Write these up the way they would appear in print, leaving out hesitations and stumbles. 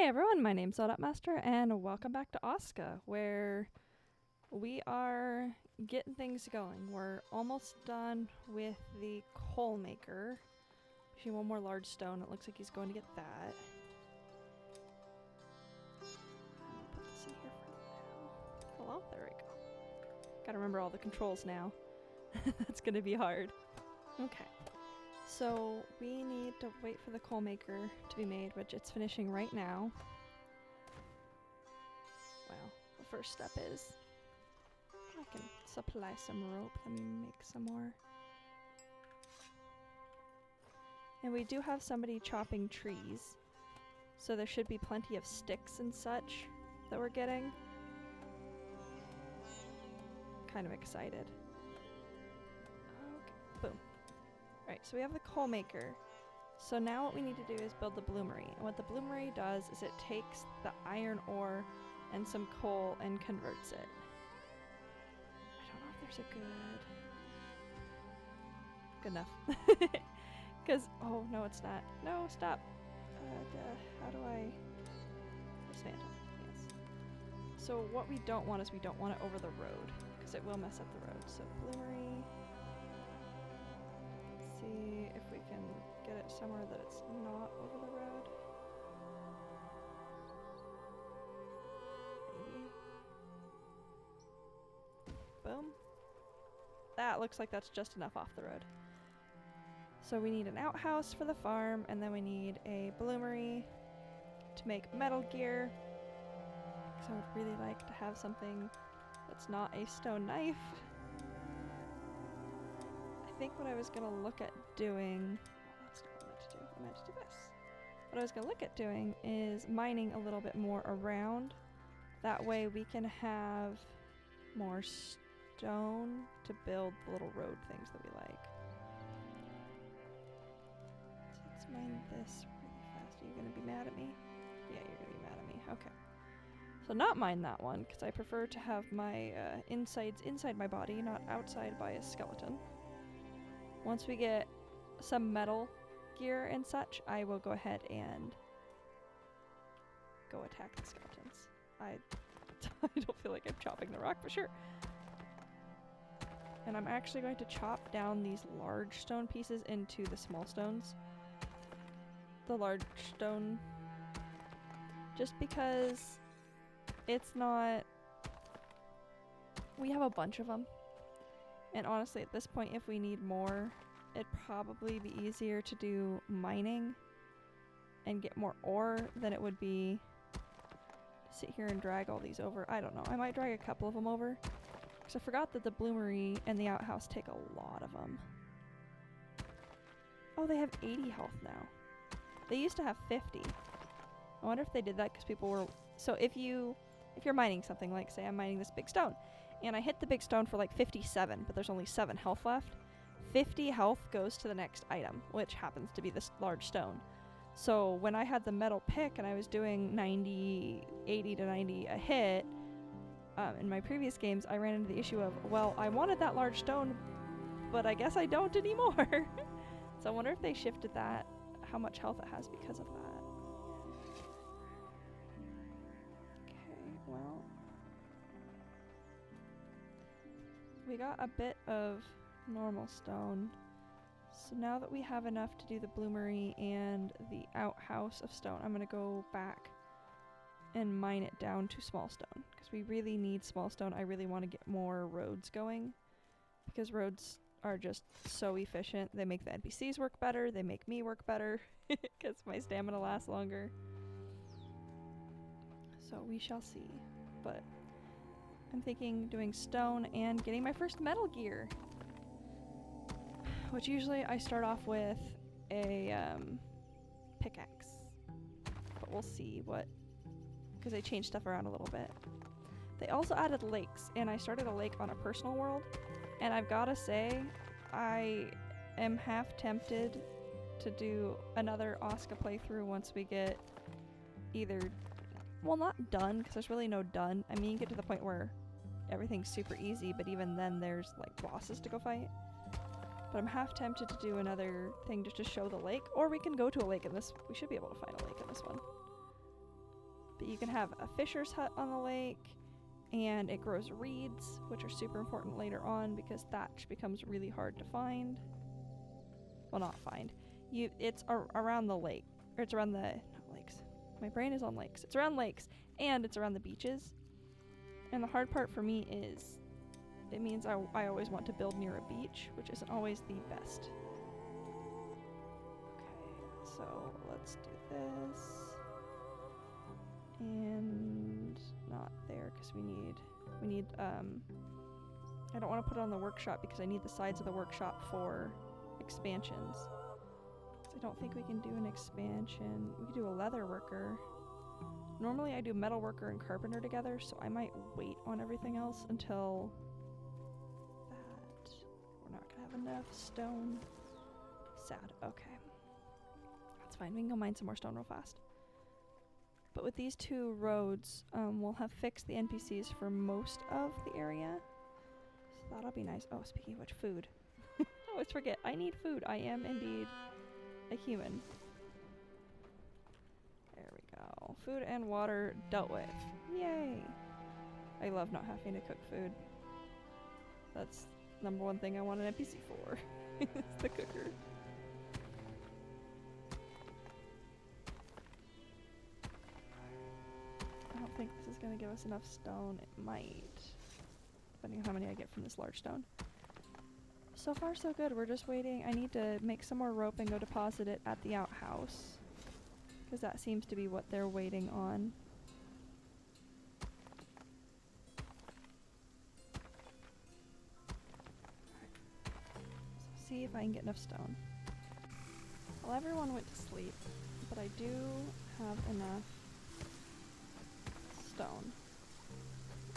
Hey everyone, my name's Odotmaster, and welcome back to Aska, where we are getting things going. We're almost done with the coal maker. We need one more large stone. It looks like he's going to get that. I'll put this in here for now. Hello? There we go. Gotta remember all the controls now. That's gonna be hard. Okay. So we need to wait for the coal maker to be made, which it's finishing right now. Well, the first step is I can supply some rope. Let me make some more. And we do have somebody chopping trees, so there should be plenty of sticks and such that we're getting. Kind of excited. Okay, boom. Alright, so we have the coal maker. So now what we need to do is build the bloomery. And what the bloomery does is it takes the iron ore and some coal and converts it. I don't know if there's a good enough. Because, oh no, it's not. No, stop. How do I dismantle? Yes. So what we don't want is we don't want it over the road, because it will mess up the road. So bloomery. Let's see if we can get it somewhere that it's not over the road. Maybe. Boom. That looks like that's just enough off the road. So we need an outhouse for the farm, and then we need a bloomery to make metal gear. Because I would really like to have something that's not a stone knife. I think what I was going to look at doing... Oh, that's not what I meant to do. I meant to do this. What I was going to look at doing is mining a little bit more around. That way we can have more stone to build the little road things that we like. So let's mine this really fast. Are you going to be mad at me? Yeah, you're going to be mad at me. Okay. So not mine that one, because I prefer to have my insides inside my body, not outside by a skeleton. Once we get some metal gear and such, I will go ahead and go attack the skeletons. I don't feel like I'm chopping the rock for sure. And I'm actually going to chop down these large stone pieces into the small stones. The large stone, just because it's not... We have a bunch of them. And honestly, at this point, if we need more, it'd probably be easier to do mining and get more ore than it would be to sit here and drag all these over. I don't know. I might drag a couple of them over. Because I forgot that the bloomery and the outhouse take a lot of them. Oh, they have 80 health now. They used to have 50. I wonder if they did that because people were... So if you're mining something, like say I'm mining this big stone, and I hit the big stone for like 57, but there's only 7 health left, 50 health goes to the next item, which happens to be this large stone. So when I had the metal pick and I was doing 80 to 90 a hit, in my previous games, I ran into the issue of, well, I wanted that large stone, but I guess I don't anymore. So I wonder if they shifted that, how much health it has because of that. Well, we got a bit of normal stone, so now that we have enough to do the bloomery and the outhouse of stone, I'm going to go back and mine it down to small stone, because we really need small stone. I really want to get more roads going, because roads are just so efficient. They make the NPCs work better, they make me work better, because my stamina lasts longer. So we shall see. But I'm thinking doing stone and getting my first metal gear. Which usually I start off with a pickaxe. But we'll see what... Because they changed stuff around a little bit. They also added lakes, and I started a lake on a personal world. And I've gotta say, I am half tempted to do another Aska playthrough once we get either... Well, not done, because there's really no done. I mean, you get to the point where everything's super easy, but even then there's, like, bosses to go fight. But I'm half tempted to do another thing just to show the lake, or we can go to a lake in this. We should be able to find a lake in this one. But you can have a fisher's hut on the lake, and it grows reeds, which are super important later on because thatch becomes really hard to find. Well, not find. It's around the lake, or it's around the not lakes. My brain is on lakes. It's around lakes, and it's around the beaches. And the hard part for me is it means I always want to build near a beach, which isn't always the best. Okay, so let's do this. And not there because we need I don't want to put it on the workshop because I need the sides of the workshop for expansions. I don't think we can do an expansion. We could do a leather worker. Normally I do metal worker and carpenter together, so I might wait on everything else until that. We're not gonna have enough stone. Sad. Okay. That's fine. We can go mine some more stone real fast. But with these two roads, we'll have fixed the NPCs for most of the area. So that'll be nice. Oh, speaking of which, food. I always forget. I need food. I am indeed a human. There we go. Food and water dealt with. Yay! I love not having to cook food. That's number one thing I want an NPC for. It's the cooker. I don't think this is going to give us enough stone. It might, depending on how many I get from this large stone. So far so good. We're just waiting. I need to make some more rope and go deposit it at the outhouse, because that seems to be what they're waiting on. So see if I can get enough stone. Well, everyone went to sleep, but I do have enough stone,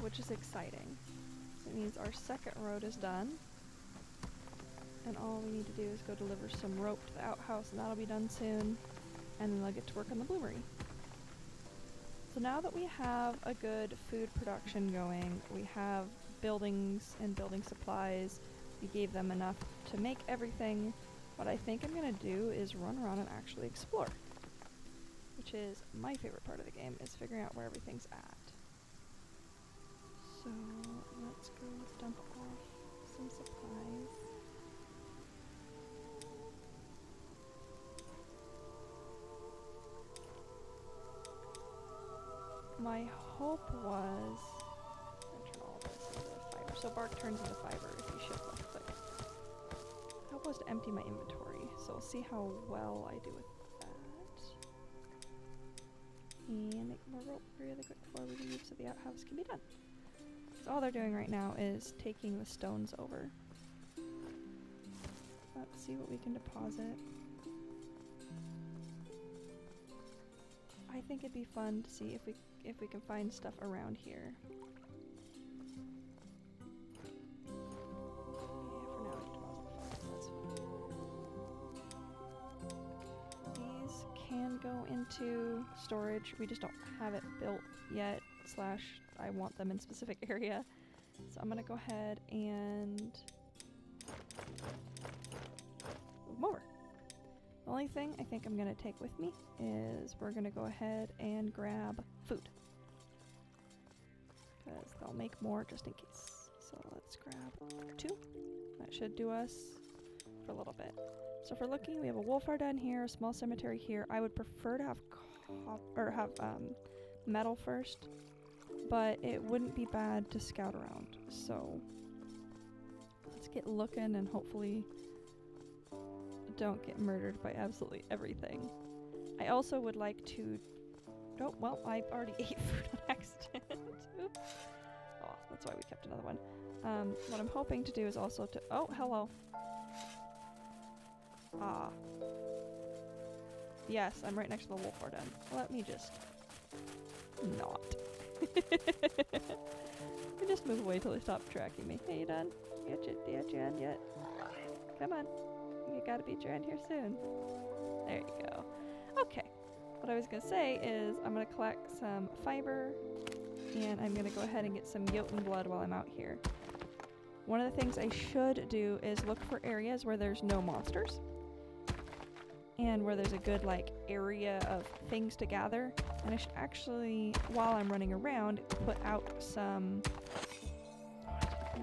which is exciting. It means our second road is done, and all we need to do is go deliver some rope to the outhouse, and that'll be done soon, and then I'll get to work on the bloomery. So now that we have a good food production going, we have buildings and building supplies, we gave them enough to make everything, what I think I'm going to do is run around and actually explore. Which is my favorite part of the game, is figuring out where everything's at. So let's go dump off some supplies. My hope was, turn all this into fiber. So bark turns into fiber if you shift left click. My hope was to empty my inventory, so we'll see how well I do with and make more rope really quick before we leave so the outhouse can be done. So all they're doing right now is taking the stones over. Let's see what we can deposit. I think it'd be fun to see if we can find stuff around here. Can go into storage. We just don't have it built yet, / I want them in specific area. So I'm gonna go ahead and move them over. The only thing I think I'm gonna take with me is we're gonna go ahead and grab food, because they'll make more just in case. So let's grab 2. That should do us for a little bit. So if we're looking, we have a wolf down here, a small cemetery here. I would prefer to have metal first, but it wouldn't be bad to scout around. So let's get looking and hopefully don't get murdered by absolutely everything. I also would like to... Oh, well, I already ate food on accident. Oops. Oh, that's why we kept another one. What I'm hoping to do is also to... Oh, hello. Ah. Yes, I'm right next to the wolf den. Let me just... not. You just move away till they stop tracking me. Hey, you done? You got your end yet? Come on. You gotta beat your end here soon. There you go. Okay. What I was gonna say is I'm gonna collect some fiber, and I'm gonna go ahead and get some Jotun blood while I'm out here. One of the things I should do is look for areas where there's no monsters. and where there's a good like area of things to gather. And I should actually, while I'm running around, put out some. Okay,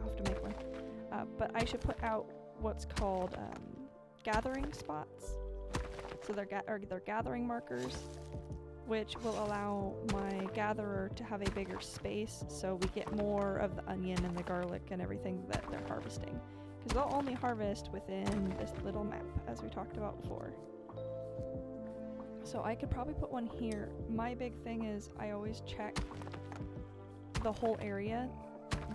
I'll have to make one. But I should put out what's called gathering spots. So they're gathering markers, which will allow my gatherer to have a bigger space, so we get more of the onion and the garlic and everything that they're harvesting. Because they'll only harvest within this little map, as we talked about before. So I could probably put one here. My big thing is I always check the whole area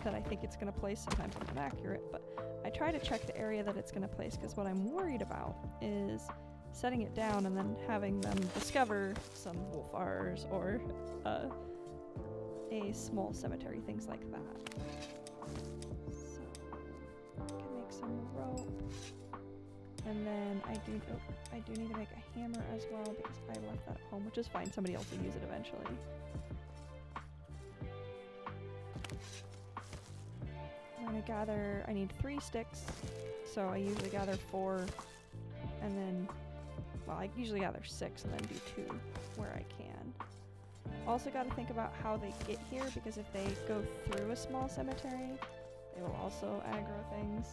that I think it's going to place. Sometimes I'm inaccurate, but I try to check the area that it's going to place, because what I'm worried about is setting it down and then having them discover some wolfars or a small cemetery, things like that. So I can make some rope, and then I do need to make a hammer as well, because I left that at home, which is fine. Somebody else will use it eventually. I'm gonna gather. I need 3 sticks, so I usually gather 4, and then. Well, I usually gather 6 and then do 2 where I can. Also got to think about how they get here, because if they go through a small cemetery, they will also aggro things.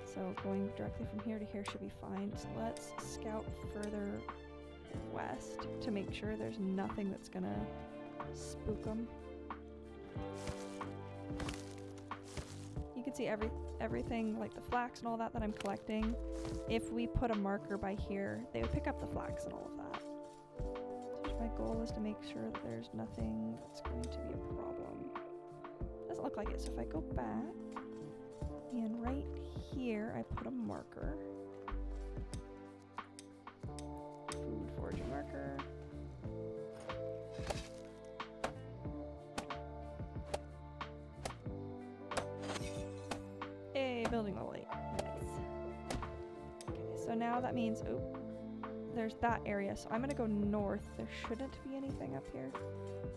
So going directly from here to here should be fine. So let's scout further west to make sure there's nothing that's gonna spook them. You can see everything like the flax and all that I'm collecting. If we put a marker by here, they would pick up the flax and all of that. So my goal is to make sure that there's nothing that's going to be a problem. Doesn't look like it, so if I go back, and right here I put a marker. Food foraging marker. Building level 8. Nice. Okay, so now that means, there's that area. So I'm gonna go north. There shouldn't be anything up here.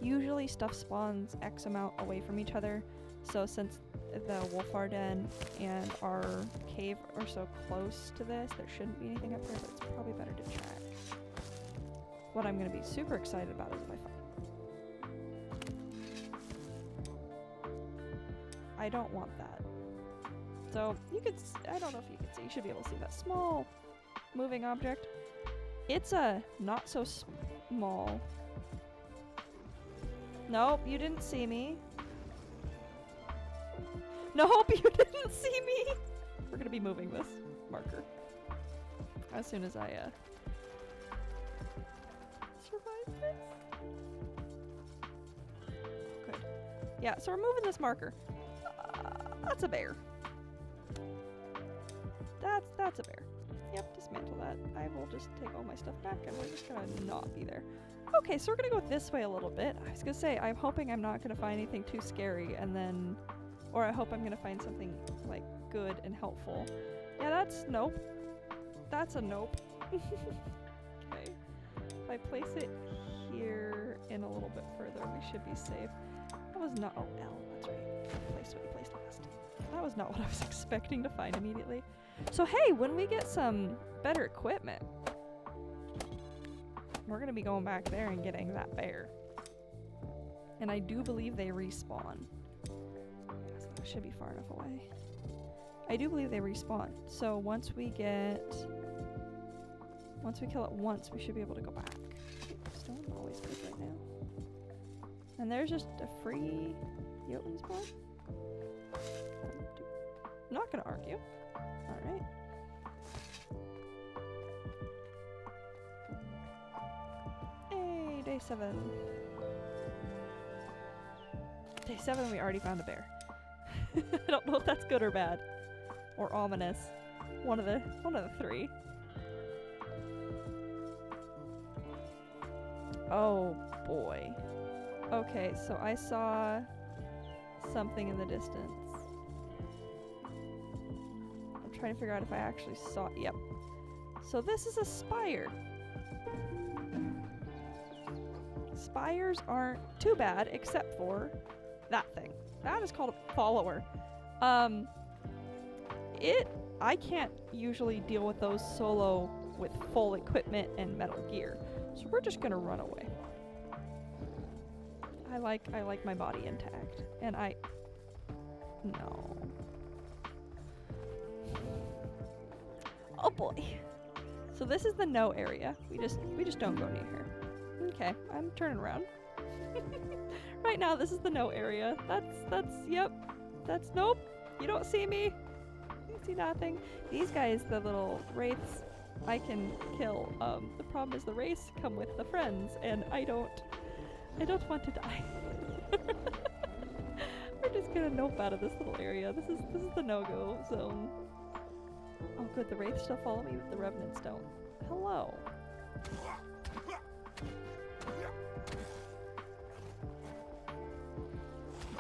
Usually stuff spawns X amount away from each other. So since the wolfar den and our cave are so close to this, there shouldn't be anything up here, but it's probably better to check. What I'm gonna be super excited about is if I find. I don't want that. So you could, I don't know if you can see, you should be able to see that small moving object. It's a not so small. Nope, you didn't see me. Nope, you didn't see me. We're gonna be moving this marker as soon as I survive this. Good. Yeah, so we're moving this marker. That's a bear. That's a bear. Yep, dismantle that. I will just take all my stuff back, and we're just gonna not be there. Okay, so we're gonna go this way a little bit. I was gonna say, I'm hoping I'm not gonna find anything too scary, and then, or I hope I'm gonna find something like good and helpful. Yeah, that's nope. That's a nope. Okay. If I place it here and a little bit further, we should be safe. That was not, oh, L, that's right. Place what you placed last. That was not what I was expecting to find immediately. So hey, when we get some better equipment, we're gonna be going back there and getting that bear. And I do believe they respawn. So that should be far enough away. I do believe they respawn. So once we kill it once, we should be able to go back. Stone always good right now. And there's just a free Jotun spawn. I'm not gonna argue. Alright. Hey, day 7. Day 7, we already found a bear. I don't know if that's good or bad. Or ominous. One of the 3. Oh boy. Okay, so I saw something in the distance. I'm trying to figure out if I actually saw it. Yep. So this is a spire. Spires aren't too bad, except for that thing. That is called a follower. It I can't usually deal with those solo with full equipment and metal gear. So we're just gonna run away. I like my body intact. And no. Oh boy. So this is the no area. We just don't go near here. Okay, I'm turning around. Right now this is the no area. Yep. That's nope. You don't see me. You see nothing. These guys, the little wraiths, I can kill. The problem is the wraiths come with the friends, and I don't want to die. We're just gonna nope out of this little area. This is the no-go zone. Oh good, the wraiths still follow me, but the revenants don't. Hello.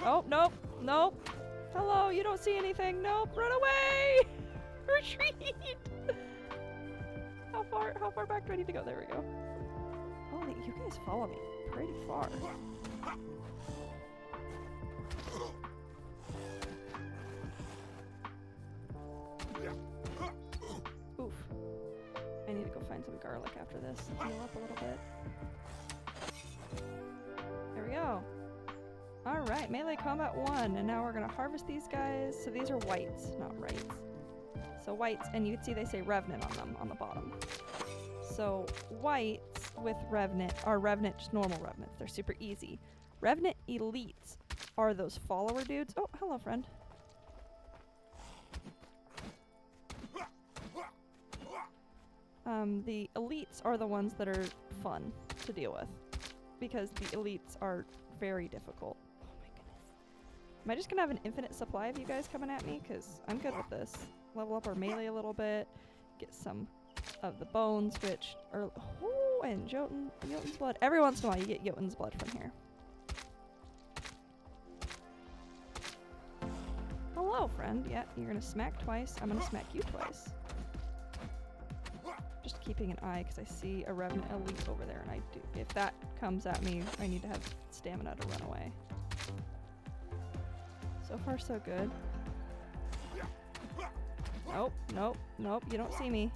Oh, nope, nope. Hello, you don't see anything. Nope, run away! Retreat! How far back do I need to go? There we go. Oh, you guys follow me pretty far. Oof. I need to go find some garlic after this. Heal up a little bit. There we go. Alright, melee combat 1, and now we're gonna harvest these guys. So these are whites, not wrights. So whites, and you can see they say Revenant on them, on the bottom. So whites with Revenant are Revenant, just normal Revenants. They're super easy. Revenant elites are those follower dudes. Oh, hello friend. The elites are the ones that are fun to deal with, because the elites are very difficult. Oh my goodness. Am I just gonna have an infinite supply of you guys coming at me? Because I'm good with this. Level up our melee a little bit, get some of the bones, which are... Oh, and Jotun's blood. Every once in a while you get Jotun's blood from here. Hello, friend. Yeah, you're gonna smack twice. I'm gonna smack you twice. Just keeping an eye, because I see a Revenant elite over there, and if that comes at me, I need to have stamina to run away. So far, so good. Nope, nope, nope, you don't see me.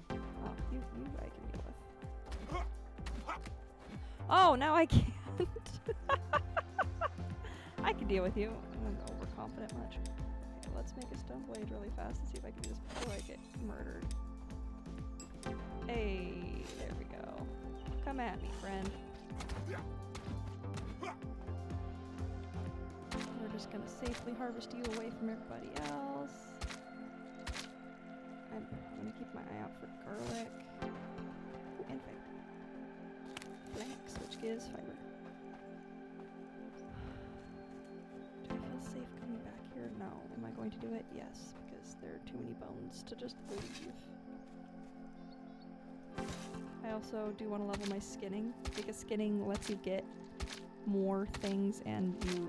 Oh, you I can deal with. Oh, now I can't. I can deal with you. I'm not overconfident much. Okay, let's make a stone blade really fast and see if I can do this before I get murdered. Hey, there we go. Come at me, friend. We're just gonna safely harvest you away from everybody else. I'm gonna keep my eye out for garlic. Ooh, and fiber. Flax, which gives fiber. Do I feel safe coming back here? No. Am I going to do it? Yes, because there are too many bones to just leave. I also do want to level my skinning, because skinning lets you get more things, and you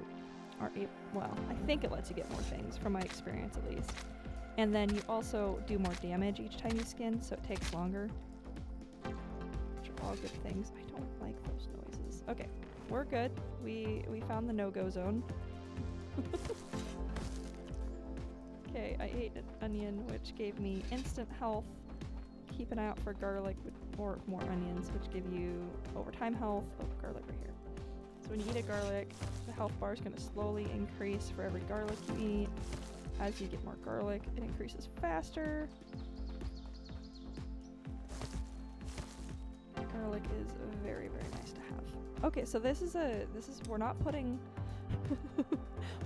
are able, well, I think it lets you get more things from my experience at least. And then you also do more damage each time you skin, so it takes longer. Which are all good things. I don't like those noises. Okay, we're good. We found the no-go zone. Okay, I ate an onion, which gave me instant health. Keep an eye out for garlic or more onions, which give you overtime health. Oh, garlic right here. So when you eat a garlic, the health bar is going to slowly increase for every garlic you eat. As you get more garlic, it increases faster. Garlic is very, very nice to have. Okay, so we're not putting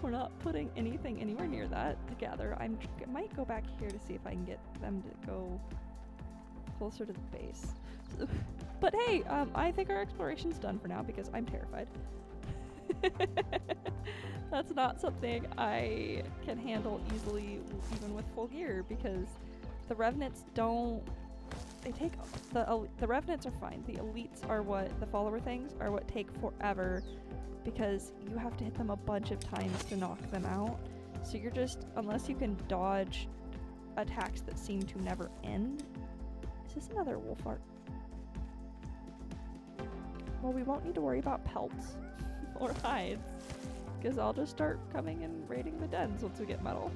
we're not putting anything anywhere near that to gather. I might go back here to see if I can get them to go closer to the base. But hey, I think our exploration's done for now because I'm terrified. That's not something I can handle easily even with full gear, because the revenants don't... They take... The revenants are fine. The elites are what... The follower things are what take forever, because you have to hit them a bunch of times to knock them out. So you're just... Unless you can dodge attacks that seem to never end... Is this another wolf art? Well, we won't need to worry about pelts or hides, because I'll just start coming and raiding the dens once we get metal.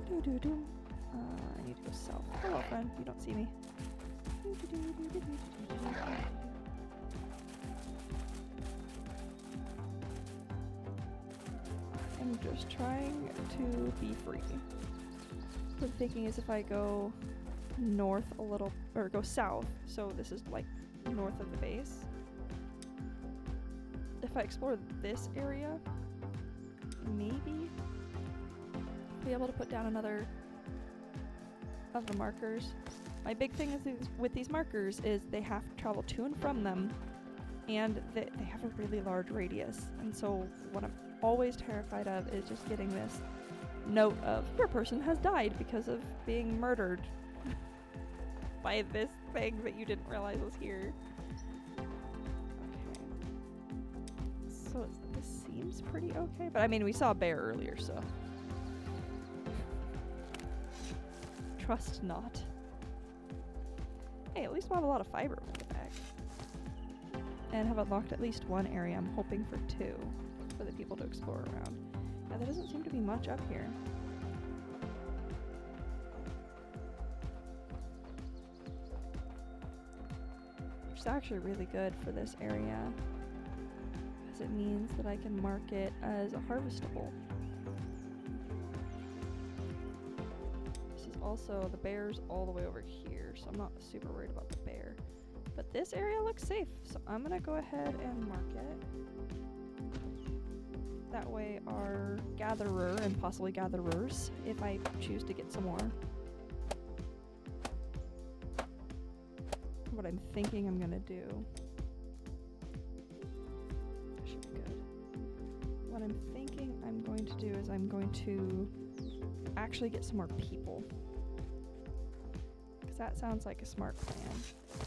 I need to go south. Hello, friend. You don't see me. I'm just trying to be free. What I'm thinking is if I go north a little, or go south, so this is like north of the base. If I explore this area, maybe be able to put down another of the markers. My big thing is with these markers is they have to travel to and from them, and they have a really large radius. And so what I'm always terrified of is just getting this note of your person has died because of being murdered by this thing that you didn't realize was here. Okay. So this seems pretty okay, but I mean we saw a bear earlier, so trust not. Hey, at least we'll have a lot of fiber when we get back. And have unlocked at least one area. I'm hoping for 2 for the people to explore around. Yeah, there doesn't seem to be much up here. Which is actually really good for this area, because it means that I can mark it as a harvestable. This is also, the bear's all the way over here, so I'm not super worried about the bear. But this area looks safe, so I'm gonna go ahead and mark it. That way our gatherer, and possibly gatherers, if I choose to get some more. What I'm thinking I'm gonna do. Should be good. What I'm thinking I'm going to do is I'm going to actually get some more people. Because that sounds like a smart plan.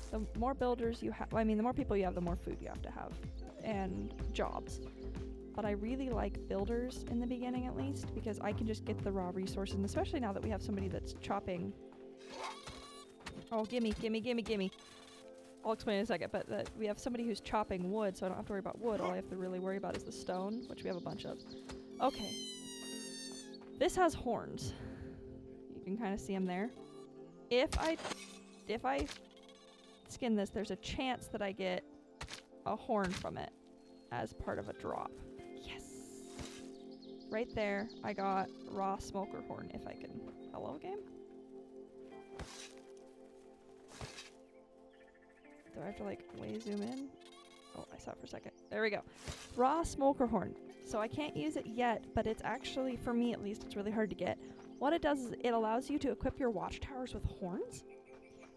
The more builders you have, I mean, the more people you have, the more food you have to have. And jobs. But I really like builders in the beginning at least, because I can just get the raw resources, and especially now that we have somebody that's chopping. Oh, gimme. I'll explain in a second, but that we have somebody who's chopping wood, so I don't have to worry about wood. All I have to really worry about is the stone, which we have a bunch of. Okay. This has horns. You can kind of see them there. If I skin this, there's a chance that I get a horn from it as part of a drop. Yes! Right there, I got raw smoker horn, if I can. Hello, game? Do I have to, like, way zoom in? Oh, I saw it for a second. There we go. Raw smoker horn. So I can't use it yet, but it's actually, for me at least, it's really hard to get. What it does is it allows you to equip your watchtowers with horns.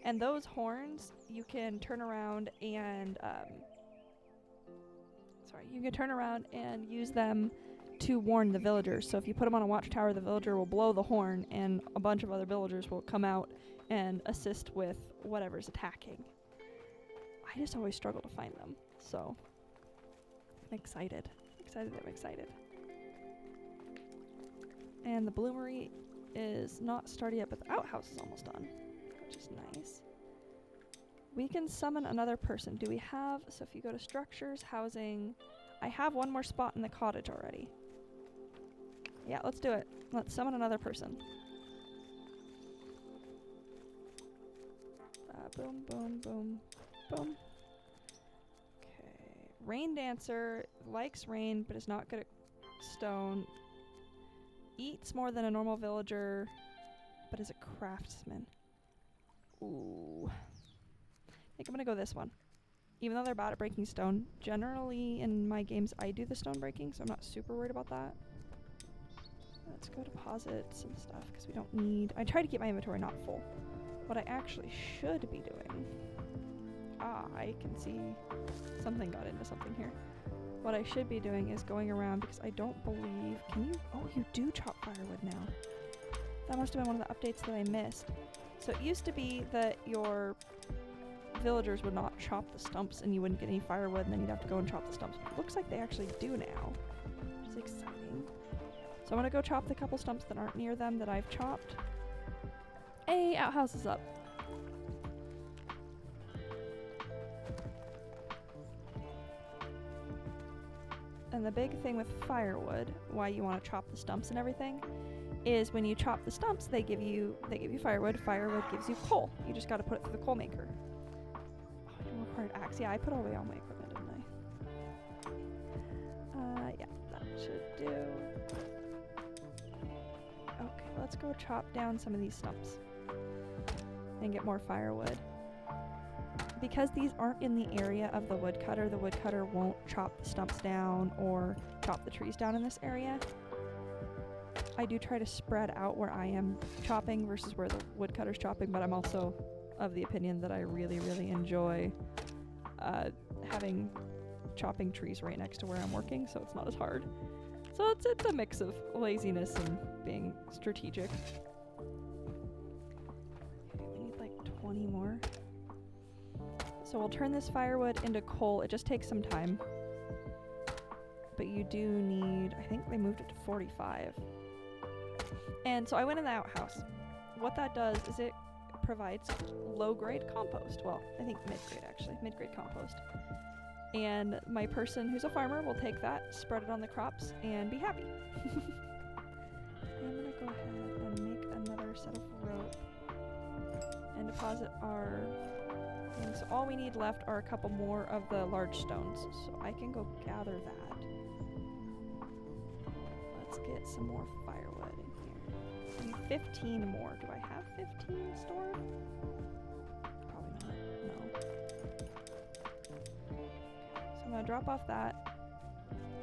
And those horns, you can turn around and, you can turn around and use them to warn the villagers. So if you put them on a watchtower, the villager will blow the horn, and a bunch of other villagers will come out and assist with whatever's attacking. I just always struggle to find them, so I'm excited. I'm excited. And the bloomery is not started yet, but the outhouse is almost done, which is nice. We can summon another person. Do we have, so if you go to structures, housing, I have one more spot in the cottage already. Yeah, let's do it. Let's summon another person. Boom, boom, boom, boom. Okay. Rain Dancer likes rain, but is not good at stone. Eats more than a normal villager, but is a craftsman. Ooh. I think I'm gonna go this one. Even though they're bad at breaking stone, generally in my games I do the stone breaking, so I'm not super worried about that. Let's go deposit some stuff, because we don't need... I try to keep my inventory not full. What I actually should be doing... I can see something got into something here. What I should be doing is going around, because I don't believe... Can you... Oh, you do chop firewood now. That must have been one of the updates that I missed. So it used to be that your villagers would not chop the stumps and you wouldn't get any firewood, and then you'd have to go and chop the stumps. But it looks like they actually do now, which is exciting. So I'm gonna go chop the couple stumps that aren't near them that I've chopped. Hey, outhouse is up. And the big thing with firewood, why you want to chop the stumps and everything, is when you chop the stumps, they give you firewood. Firewood gives you coal. You just got to put it through the coal maker. Oh, I didn't require an axe. Yeah, I put away all my equipment, didn't I? Yeah, that should do. Okay, let's go chop down some of these stumps and get more firewood. Because these aren't in the area of the woodcutter won't chop the stumps down or chop the trees down in this area. I do try to spread out where I am chopping versus where the woodcutter's chopping, but I'm also of the opinion that I really, really enjoy having chopping trees right next to where I'm working, so it's not as hard. So it's a mix of laziness and being strategic. Okay, we need like 20 more. So we'll turn this firewood into coal. It just takes some time. But you do need, I think they moved it to 45. And so I went in the outhouse. What that does is it provides low-grade compost. Well, I think mid-grade actually, mid-grade compost. And my person who's a farmer will take that, spread it on the crops, and be happy. I'm gonna go ahead and make another set of rope and deposit our things. So all we need left are a couple more of the large stones. So I can go gather that. Let's get some more firewood in here. I need 15 more. Do I have 15 stored? Probably not. No. So I'm gonna drop off that.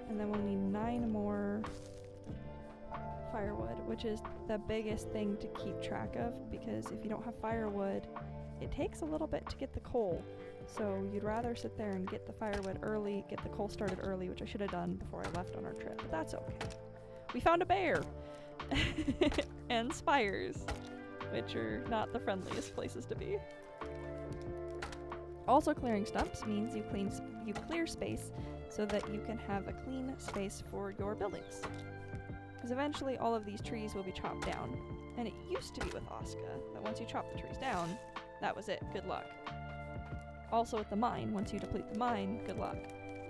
And then we'll need 9 more firewood, which is the biggest thing to keep track of, because if you don't have firewood, it takes a little bit to get the coal. So you'd rather sit there and get the firewood early, get the coal started early, which I should have done before I left on our trip, but that's okay. We found a bear! And spires, which are not the friendliest places to be. Also, clearing stumps means you clear space so that you can have a clean space for your buildings. Because eventually all of these trees will be chopped down. And it used to be with Aska that once you chop the trees down, that was it, good luck. Also with the mine, once you deplete the mine, good luck.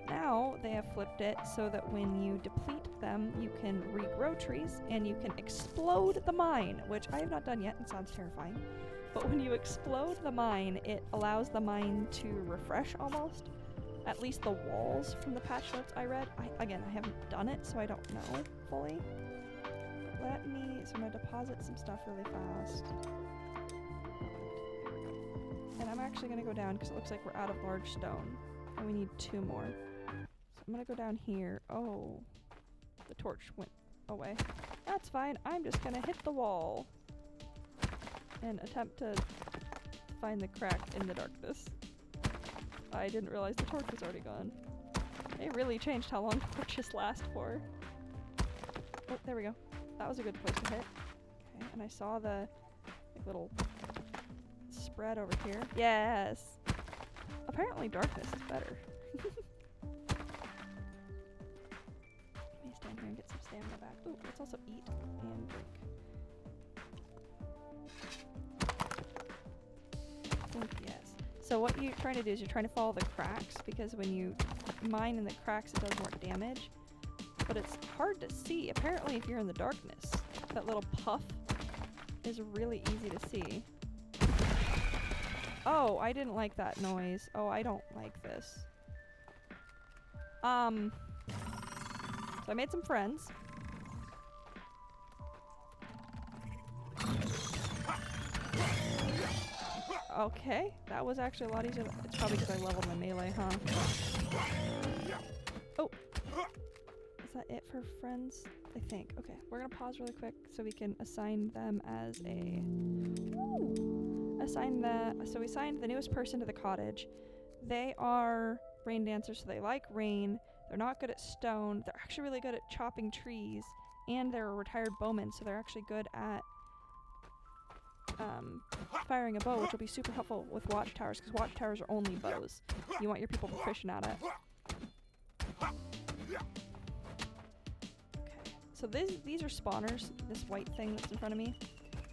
Now they have flipped it so that when you deplete them, you can regrow trees and you can explode the mine, which I have not done yet and sounds terrifying. But when you explode the mine, it allows the mine to refresh almost. At least the walls from the patch notes I read. I haven't done it, so I don't know fully. So I'm gonna deposit some stuff really fast. And I'm actually gonna go down because it looks like we're out of large stone. And we need 2 more. So I'm gonna go down here. Oh, the torch went away. That's fine. I'm just gonna hit the wall and attempt to find the crack in the darkness. I didn't realize the torch was already gone. It really changed how long torches last for. Oh, there we go. That was a good place to hit. Okay, and I saw the little spread over here. Yes! Apparently darkness is better. Let me stand here and get some stamina back. Ooh, let's also eat and drink. Yes. So what you're trying to do is you're trying to follow the cracks, because when you mine in the cracks it does more damage. But it's hard to see. Apparently if you're in the darkness, that little puff is really easy to see. Oh, I didn't like that noise. Oh, I don't like this. So I made some friends. Okay, that was actually a lot easier. It's probably because I leveled my melee, huh? Oh! Is that it for friends? I think. Okay, we're gonna pause really quick so we can assign them as a... Ooh. So we assigned the newest person to the cottage. They are rain dancers, so they like rain. They're not good at stone. They're actually really good at chopping trees. And they're a retired bowman, so they're actually good at firing a bow, which will be super helpful with watchtowers, because watchtowers are only bows. You want your people proficient at it. Okay, so these are spawners, this white thing that's in front of me.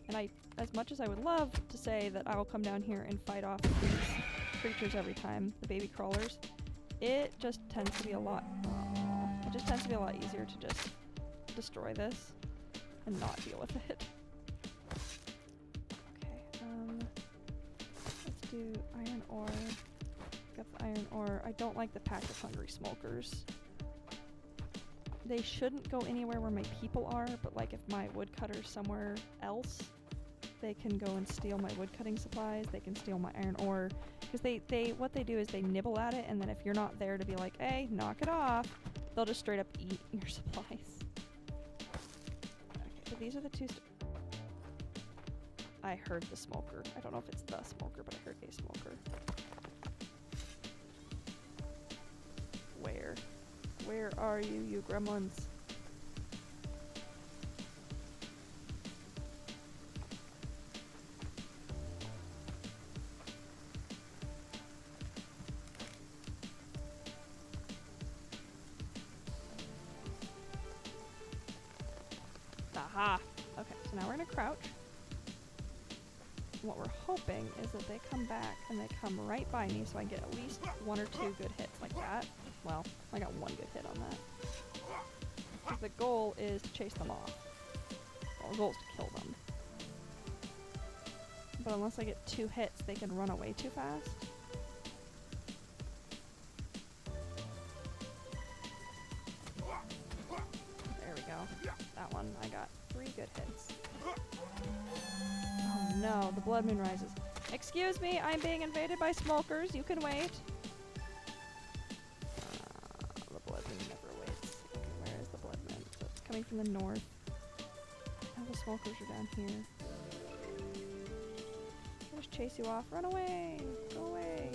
And as much as I would love to say that I will come down here and fight off these creatures every time, the baby crawlers, it just tends to be a lot. It just tends to be a lot easier to just destroy this and not deal with it. Okay, let's do iron ore. Got the iron ore. I don't like the pack of hungry smokers. They shouldn't go anywhere where my people are, but like if my woodcutter's somewhere else, they can go and steal my woodcutting supplies, they can steal my iron ore, because what they do is they nibble at it, and then if you're not there to be like, hey, knock it off, they'll just straight up eat your supplies. Okay, so these are the two I heard the smoker. I don't know if it's the smoker, but I heard a smoker. Where? Where are you, you gremlins? Aha! Okay, so now we're gonna crouch. What we're hoping is that they come back and they come right by me so I get at least 1 or 2 good hits like that. Well, I got 1 good hit on that. Because the goal is to chase them off. Well, the goal is to kill them. But unless I get 2 hits, they can run away too fast. There we go. That one, I got 3 good hits. Oh no, the blood moon rises. Excuse me, I'm being invaded by smokers. You can wait. The blood moon never waits. Okay, where is the blood moon? So it's coming from the north. Oh, the smokers are down here. I'll just chase you off. Run away! Go away!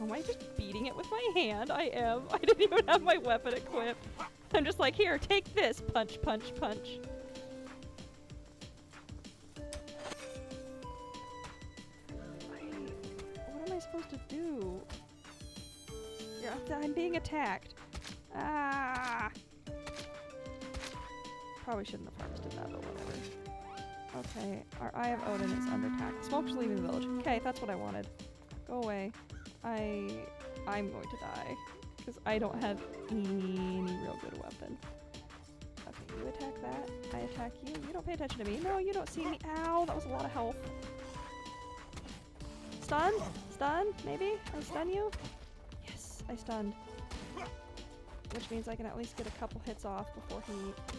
Oh, am I just beating it with my hand? I am. I didn't even have my weapon equipped. I'm just like, here, take this! Punch, punch, punch. What am I supposed to do? I'm being attacked. Ah! Probably shouldn't have harvested that, but whatever. Okay, our Eye of Odin is under attack. Smoke's leaving the village. Okay, that's what I wanted. Go away. I'm going to die. Because I don't have any real good weapon. Okay, you attack that. I attack you. You don't pay attention to me. No, you don't see me. Ow, that was a lot of health. Stun? Stun? Maybe? I stun you? Yes, I stunned. Which means I can at least get a couple hits off before he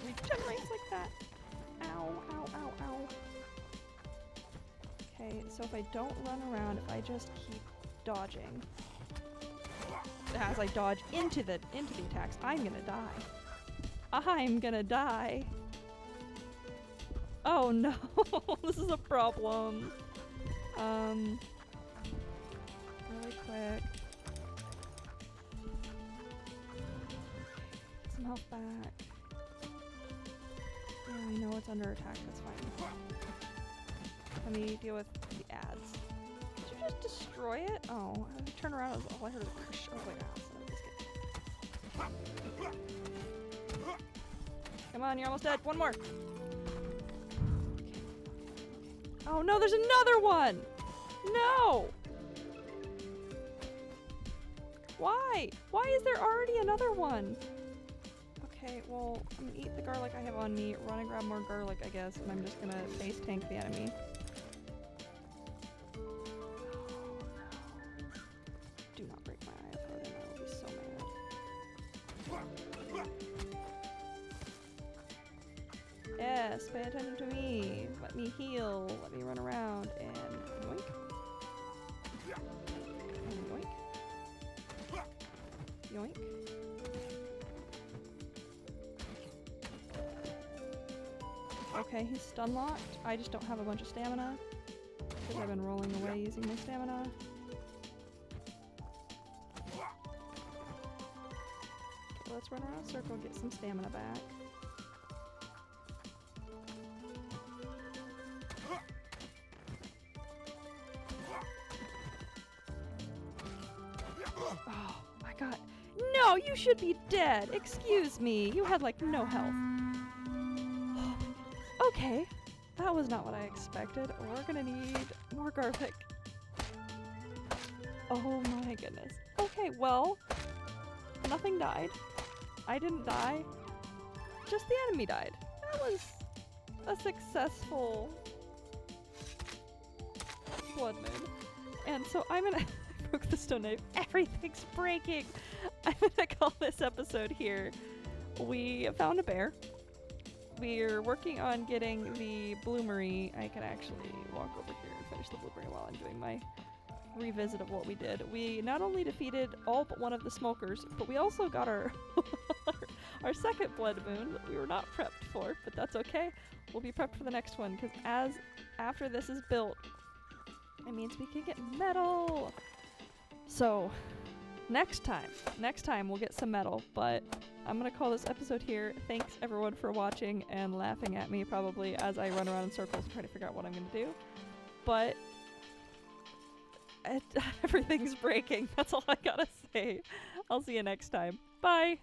regenerates like that. Ow, ow, ow, ow. Okay, so if I don't run around, if I just keep dodging, as I dodge into the attacks, I'm gonna die. I'm gonna die. Oh no, this is a problem. Really quick. Get some health back. Yeah, I know it's under attack, that's fine. Let me deal with the ads. Did you just destroy it? Oh, I turned around, all I heard was a crush. I was like, ah, son of a biscuit. Come on, you're almost dead. 1 more. Okay. Oh no, there's another one! No! Why? Why is there already another one? Okay, well, I'm gonna eat the garlic I have on me, run and grab more garlic, I guess, and I'm just gonna face tank the enemy. Do not break my eye of Odin, I will be so mad. Yes, pay attention to me. Let me heal. Let me run around and yoink. And yoink. Yoink. Okay, he's stun locked. I just don't have a bunch of stamina because I've been rolling away using my stamina. Okay, let's run around a circle, get some stamina back. Oh my god. No, you should be dead. Excuse me. You had like no health. Okay, that was not what I expected. We're gonna need more garlic. Oh my goodness. Okay, well, Nothing died. I didn't die. Just the enemy died. That was a successful blood moon. And so I'm gonna I broke the stone knife. Everything's breaking. I'm gonna call this episode here. We found a bear. We're working on getting the bloomery. I can actually walk over here and finish the bloomery while I'm doing my revisit of what we did. We not only defeated all but one of the smokers, but we also got our our second blood moon that we were not prepped for, but that's okay. We'll be prepped for the next one, because after this is built, it means we can get metal. So next time we'll get some metal, but I'm gonna call this episode here. Thanks everyone for watching and laughing at me probably as I run around in circles trying to figure out what I'm gonna do. But everything's breaking. That's all I gotta say. I'll see you next time. Bye!